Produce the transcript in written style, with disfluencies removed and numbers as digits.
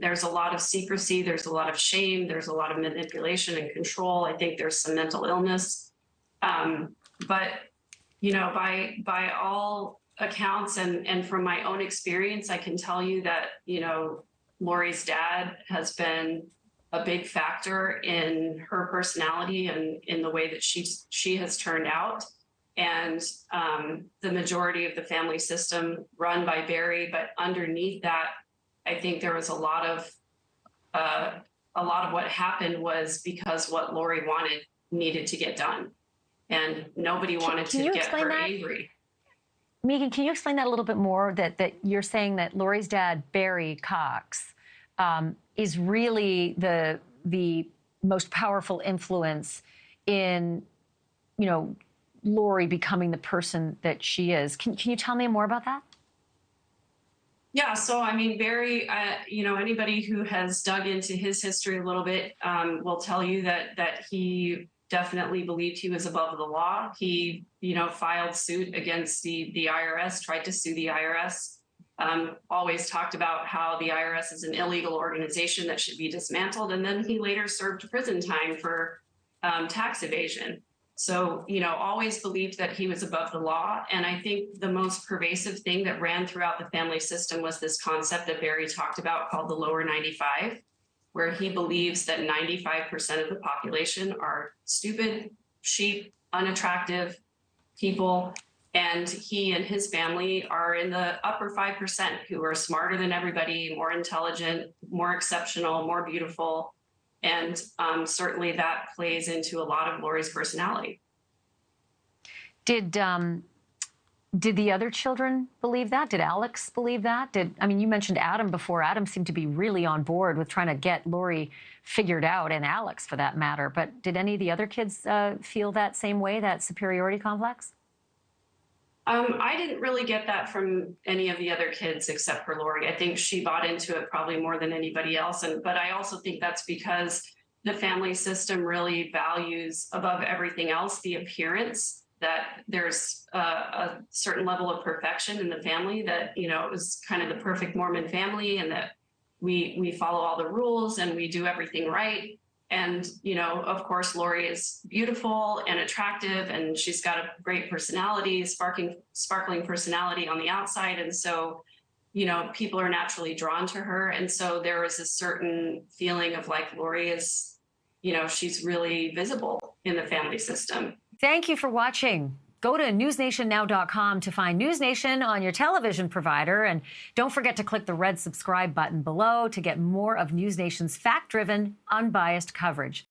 there's a lot of secrecy, there's a lot of shame, there's a lot of manipulation and control. I think there's some mental illness. But, you know, by all accounts and from my own experience, I can tell you that, you know, Lori's dad has been a big factor in her personality and in the way that she has turned out. And the majority of the family system run by Barry, but underneath that, I think there was a lot of what happened was because what Lori wanted needed to get done, and nobody wanted to get her angry. Megan, can you explain that a little bit more? That you're saying that Lori's dad, Barry Cox, is really the most powerful influence in, you know, Lori becoming the person that she is. Can you tell me more about that? Yeah, so I mean, Barry, you know, anybody who has dug into his history a little bit will tell you that he definitely believed he was above the law. He, you know, filed suit against the IRS, tried to sue the IRS, always talked about how the IRS is an illegal organization that should be dismantled. And then he later served prison time for tax evasion. So, you know, always believed that he was above the law. And I think the most pervasive thing that ran throughout the family system was this concept that Barry talked about called the lower 95, where he believes that 95% of the population are stupid, sheep, unattractive people. And he and his family are in the upper 5% who are smarter than everybody, more intelligent, more exceptional, more beautiful. And certainly that plays into a lot of Lori's personality. Did the other children believe that? Did Alex believe that? I mean, you mentioned Adam before. Adam seemed to be really on board with trying to get Lori figured out, and Alex for that matter. But did any of the other kids feel that same way, that superiority complex? I didn't really get that from any of the other kids except for Lori. I think she bought into it probably more than anybody else. But I also think that's because the family system really values above everything else the appearance, that there's a certain level of perfection in the family, that, you know, it was kind of the perfect Mormon family, and that we follow all the rules and we do everything right. And, you know, of course, Lori is beautiful and attractive, and she's got a great personality, sparkling personality on the outside. And so, you know, people are naturally drawn to her. And so there was a certain feeling of like Lori is, you know, she's really visible in the family system. Thank you for watching. Go to newsnationnow.com to find NewsNation on your television provider. And don't forget to click the red subscribe button below to get more of NewsNation's fact-driven, unbiased coverage.